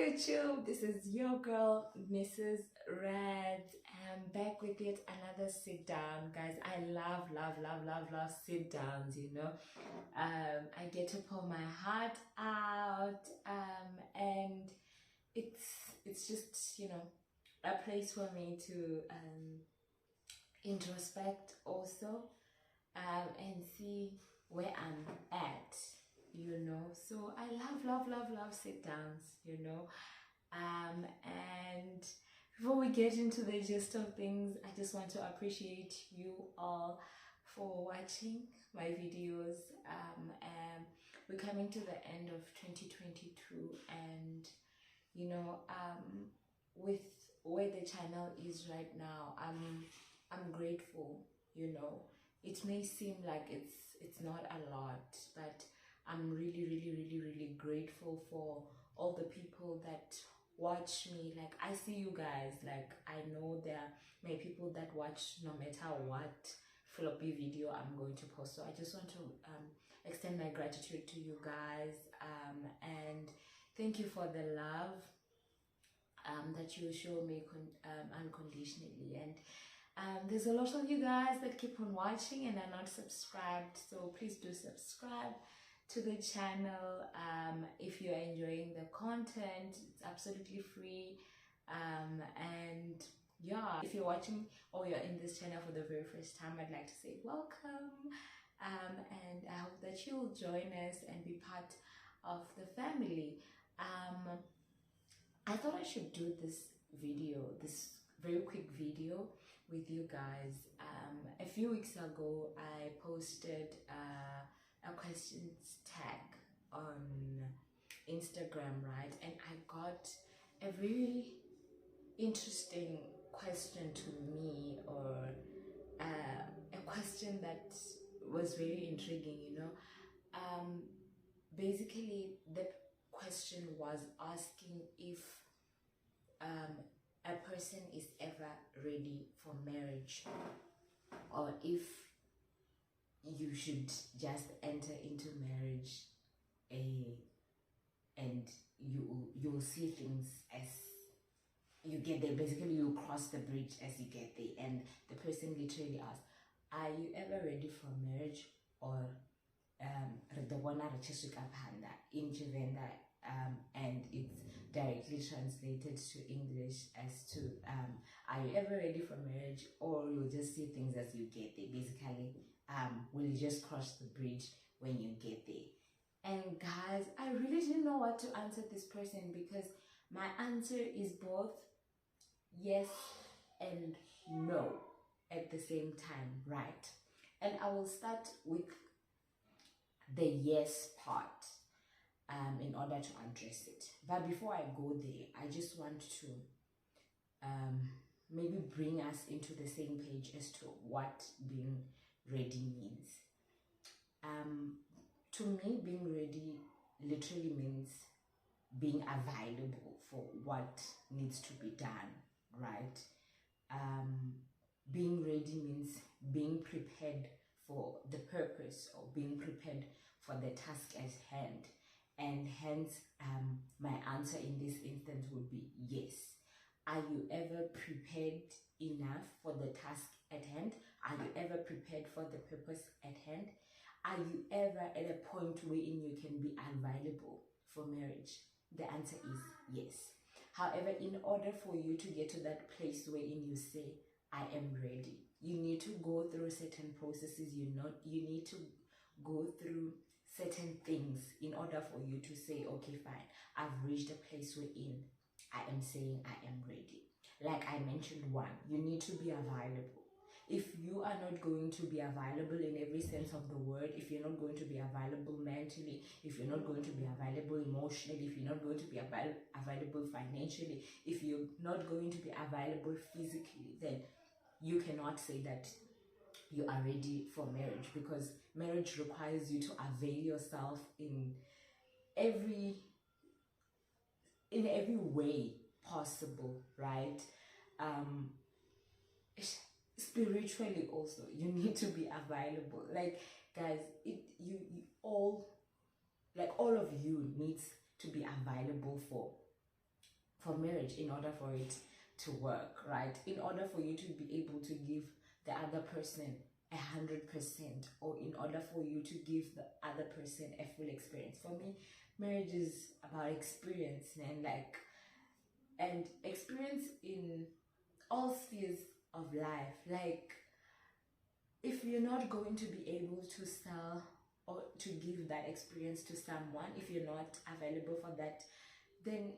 YouTube, this is your girl Mrs. Radz. I'm back with yet another sit down, guys. I love sit downs, you know. I get to pour my heart out, and it's just, you know, a place for me to introspect also, and see where I'm at, you know. So I love sit downs, you know. And before we get into the gist of things, I just want to appreciate you all for watching my videos. And we're coming to the end of 2022, and you know, with where the channel is right now, I'm grateful, you know. It may seem like it's not a lot, but I'm really grateful for all the people that watch me. Like, I see you guys. Like, I know there are many people that watch no matter what floppy video I'm going to post. So I just want to extend my gratitude to you guys, and thank you for the love that you show me unconditionally. And there's a lot of you guys that keep on watching and are not subscribed, so please do subscribe to the channel. If you're enjoying the content, it's absolutely free. And yeah, if you're watching or you're in this channel for the very first time, I'd like to say welcome, and I hope that you'll join us and be part of the family. I thought I should do this very quick video with you guys. A few weeks ago, I posted a questions tag on Instagram, right? And I got a very interesting question to me, or a question that was very intriguing, you know. Basically, the question was asking if a person is ever ready for marriage, or if you should just enter into marriage, and you'll see things as you get there. Basically, you cross the bridge as you get there. And the person literally asked, are you ever ready for marriage, or in Chivenda, and it's directly translated to English as to are you ever ready for marriage, or you'll just see things as you get there? Basically, will you just cross the bridge when you get there? And guys, I really didn't know what to answer this person, because my answer is both yes and no at the same time, right? And I will start with the yes part in order to address it. But before I go there, I just want to maybe bring us into the same page as to what being ready means. To me, being ready literally means being available for what needs to be done, right? Being ready means being prepared for the purpose, or being prepared for the task at hand. And hence, my answer in this instance would be yes. Are you ever prepared enough for the task at hand? Are you ever prepared for the purpose at hand? Are you ever at a point wherein you can be available for marriage? The answer is yes. However, in order for you to get to that place wherein you say, I am ready, you need to go through certain processes. You need to go through certain things in order for you to say, okay, fine, I've reached a place wherein I am saying I am ready. Like I mentioned, one, you need to be available. If you are not going to be available in every sense of the word, if you're not going to be available mentally, if you're not going to be available emotionally, if you're not going to be available financially, if you're not going to be available physically, then you cannot say that you are ready for marriage, because marriage requires you to avail yourself in every way possible, right? Spiritually also, you need to be available. Like, guys, all of you needs to be available for for marriage, in order for it to work, right? In order for you to be able to give the other person 100%, or in order for you to give the other person a full experience. For me, marriage is about experience, and experience in all spheres of life. Like, if you're not going to be able to sell or to give that experience to someone, if you're not available for that, then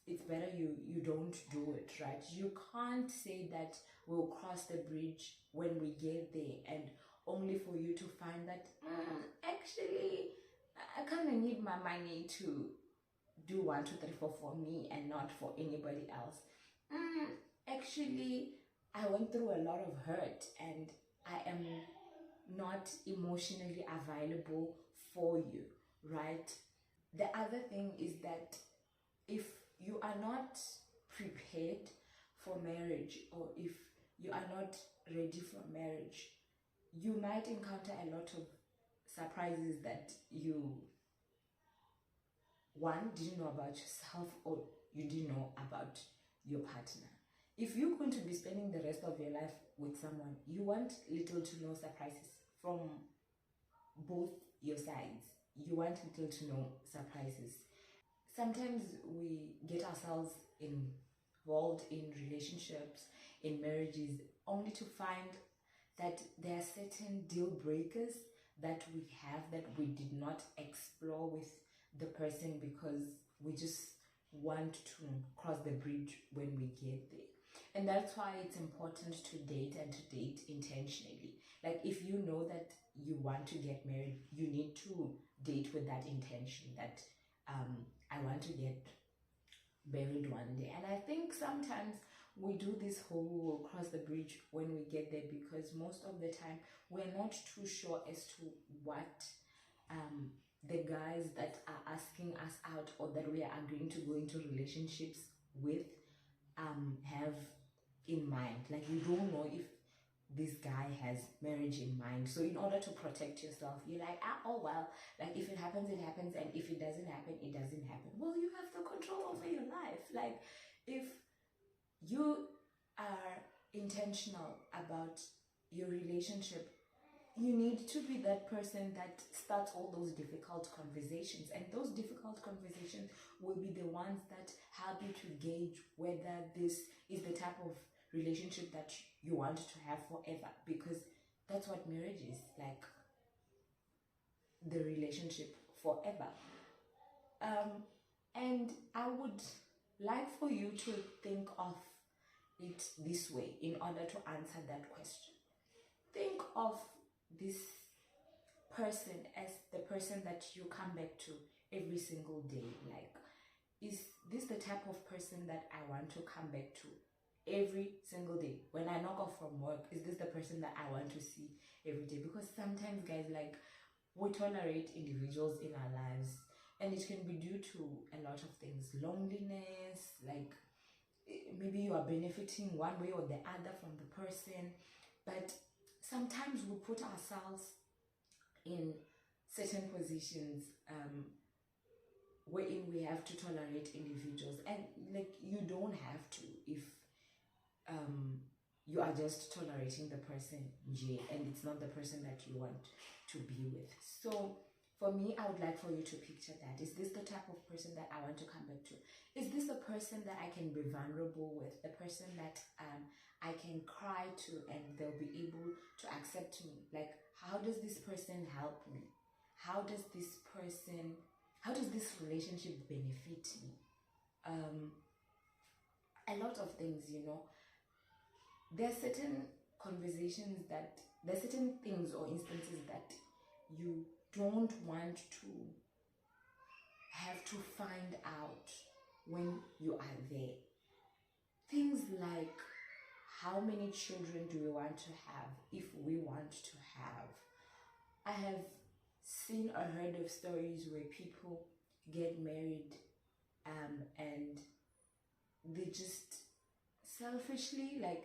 it's better you don't do it, right? You can't say that we'll cross the bridge when we get there, and only for you to find that actually I kind of need my money to do 1 2 3 4 for me and not for anybody else. Actually, I went through a lot of hurt and I am not emotionally available for you, right? The other thing is that if you are not prepared for marriage, or if you are not ready for marriage, you might encounter a lot of surprises that you, one, didn't know about yourself, or you didn't know about your partner. If you're going to be spending the rest of your life with someone, you want little to no surprises from both your sides. You want little to no surprises. Sometimes we get ourselves involved in relationships, in marriages, only to find that there are certain deal breakers that we have that we did not explore with the person, because we just want to cross the bridge when we get there. And that's why it's important to date, and to date intentionally. Like, if you know that you want to get married, you need to date with that intention that I want to get married one day. And I think sometimes we do this whole cross the bridge when we get there, because most of the time we're not too sure as to what the guys that are asking us out, or that we are agreeing to go into relationships with, have in mind. Like, you don't know if this guy has marriage in mind. So in order to protect yourself, you're like, oh well, like, if it happens, it happens, and if it doesn't happen, it doesn't happen. Well, you have the control over your life. Like, if you are intentional about your relationship, you need to be that person that starts all those difficult conversations, and those difficult conversations will be the ones that help you to gauge whether this is the type of relationship that you want to have forever, because that's what marriage is, like, the relationship forever. And I would like for you to think of it this way in order to answer that question. Think of this person as the person that you come back to every single day. Like, is this the type of person that I want to come back to every single day? When I knock off from work, is this the person that I want to see every day? Because sometimes, guys, like, we tolerate individuals in our lives, and it can be due to a lot of things. Loneliness, like, maybe you are benefiting one way or the other from the person, but sometimes we put ourselves in certain positions wherein we have to tolerate individuals, and like, you don't have to if you are just tolerating the person, and it's not the person that you want to be with. So for me, I would like for you to picture that. Is this the type of person that I want to come back to? Is this the person that I can be vulnerable with? The person that I can cry to and they'll be able to accept me? Like, how does this person help me? How does this relationship benefit me? A lot of things, There are certain things or instances that you don't want to have to find out when you are there. Things like, how many children do we want to have, if we want to have? I have seen or heard of stories where people get married and they just selfishly, like,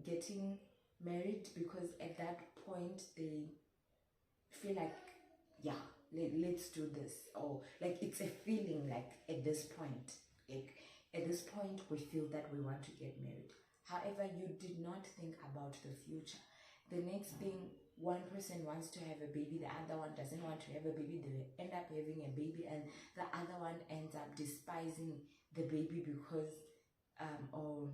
getting married because at that point they feel like, yeah, let's do this, or like, it's a feeling like at this point, like, At this point, we feel that we want to get married. However, you did not think about the future. The next thing, one person wants to have a baby, the other one doesn't want to have a baby, they end up having a baby, and the other one ends up despising the baby because, or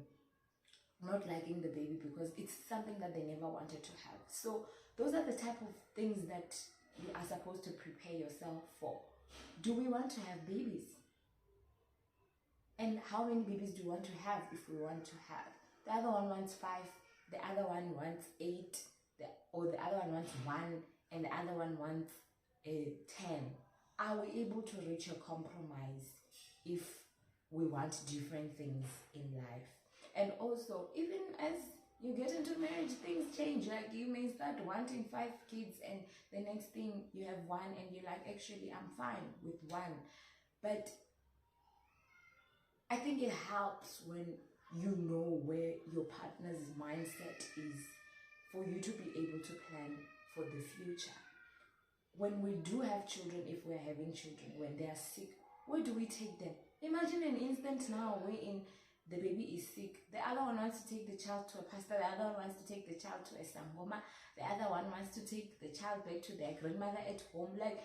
not liking the baby because it's something that they never wanted to have. So those are the type of things that you are supposed to prepare yourself for. Do we want to have babies? And how many babies do you want to have if we want to have? The other one wants 5, the other one wants 8, or the other one wants 1, and the other one wants 10. Are we able to reach a compromise if we want different things in life? And also, even as you get into marriage, things change. Like, you may start wanting 5 kids, and the next thing you have 1, and you're like, actually, I'm fine with 1. But I think it helps when you know where your partner's mindset is, for you to be able to plan for the future. When we do have children, if we're having children, when they are sick, where do we take them? Imagine an instant now wherein the baby is sick. The other one wants to take the child to a pastor. The other one wants to take the child to a sangoma. The other one wants to take the child back to their grandmother at home. Like,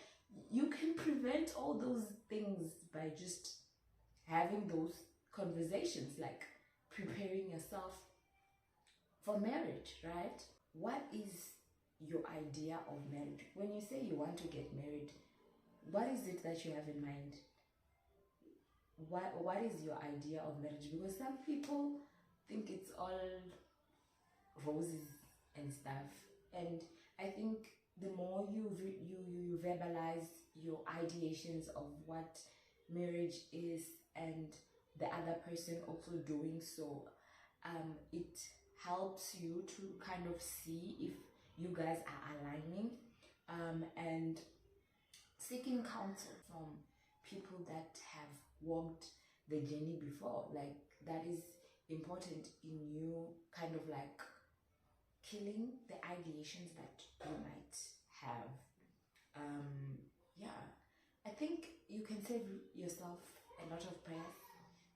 you can prevent all those things by just having those conversations, like preparing yourself for marriage, right? What is your idea of marriage? When you say you want to get married, what is it that you have in mind? What is your idea of marriage? Because some people think it's all roses and stuff, and I think the more you verbalize your ideations of what marriage is, and the other person also doing so, it helps you to kind of see if you guys are aligning, and seeking counsel from people that have walked the journey before. Like, that is important in you kind of like killing the ideations that you might have. Yeah, I think you can save yourself a lot of prayers.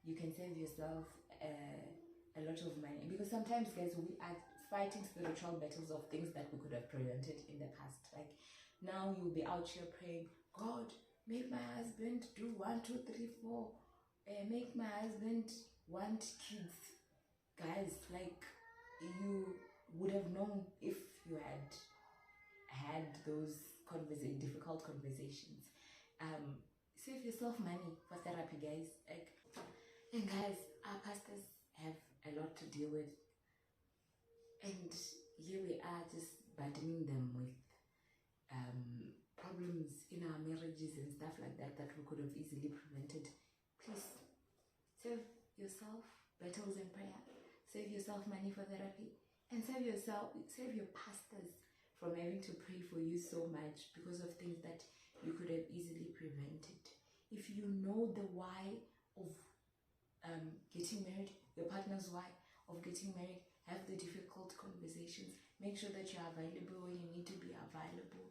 You can save yourself a lot of money, because sometimes, guys, we are fighting spiritual battles of things that we could have prevented in the past. Like, now you'll be out here praying, God, make my husband do 1, 2, 3, 4, make my husband want kids. Guys, like, you would have known if you had those difficult conversations. Save yourself money for therapy, guys. Like, and guys, our pastors have a lot to deal with, and here we are just burdening them with problems in our marriages and stuff like that we could have easily prevented. Please save yourself battles and prayer, save yourself money for therapy, and save your pastors from having to pray for you so much because of things that you could have easily prevented. If you know the why of getting married, your partner's why of getting married, have the difficult conversations, make sure that you're available when you need to be available.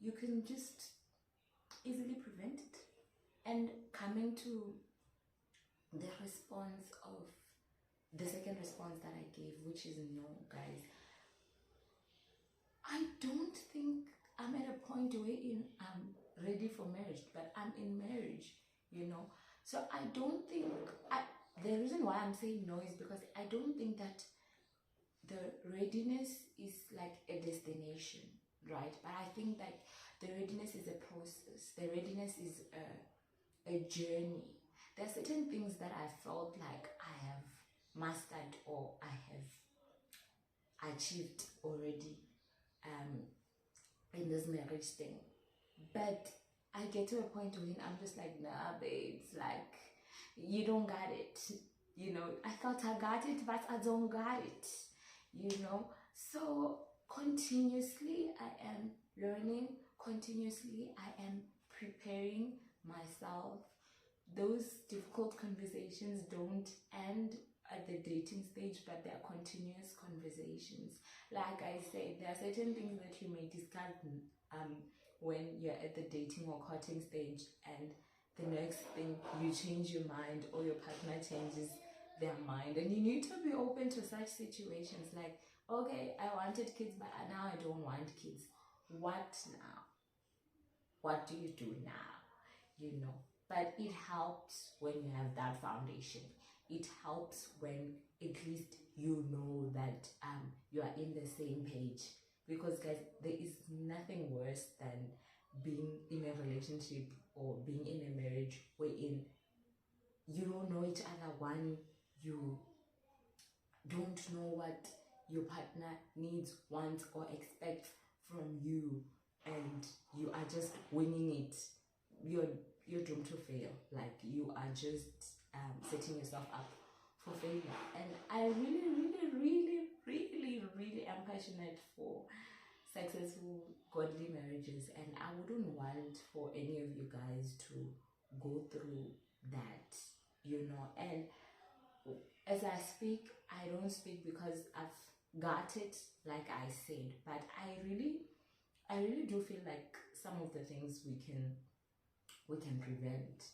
You can just easily prevent it. And coming to the response of the second response that I gave, which is no, guys, I don't think I'm at a point wherein I'm ready for marriage, but I'm in marriage, you know. So I don't think, the reason why I'm saying no is because I don't think that the readiness is like a destination, right? But I think that the readiness is a process. The readiness is a journey. There are certain things that I felt like I have mastered or I have achieved already in this marriage thing. But I get to a point when I'm just like, nah, babes, like, you don't got it. You know, I thought I got it, but I don't got it, you know. So continuously I am learning, continuously I am preparing myself. Those difficult conversations don't end at the dating stage, but they're continuous conversations. Like I said, there are certain things that you may discuss when you're at the dating or courting stage, and the next thing you change your mind, or your partner changes their mind, and you need to be open to such situations. Like, okay, I wanted kids, but now I don't want kids. What now? What do you do now? You know, but it helps when you have that foundation. It helps when at least you know that you are in the same page. Because guys, there is nothing worse than being in a relationship or being in a marriage wherein you don't know each other. One, you don't know what your partner needs, wants, or expects from you, and you are just winging it. You're doomed to fail. Like, you are just setting yourself up for failure. And I really am passionate for successful godly marriages, and I wouldn't want for any of you guys to go through that, you know. And as I speak, I don't speak because I've got it, like I said, but I really do feel like some of the things we can prevent,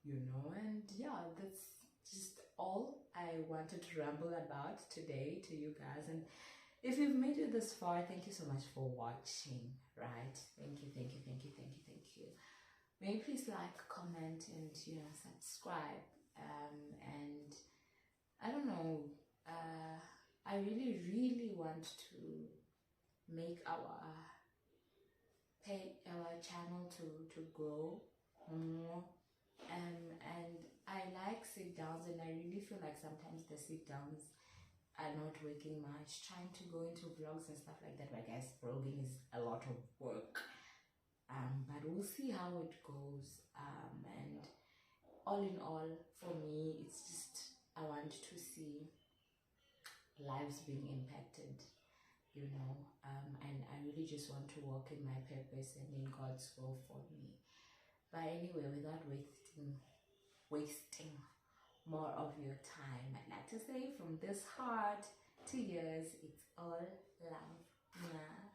you know. And yeah, that's just all I wanted to ramble about today to you guys. And if you've made it this far, thank you so much for watching, right? Thank you. May you please like, comment, and, you know, subscribe. And I don't know, I really want to make our channel to grow more. And I like sit downs, and I really feel like sometimes the sit downs are not working much. Trying to go into vlogs and stuff like that, but guys, vlogging is a lot of work. But we'll see how it goes. And all in all, for me, it's just, I want to see lives being impacted, you know. And I really just want to walk in my purpose and in God's will for me. But anyway, without wasting more of your time, I'd like to say, from this heart to yours, it's all love. Yeah.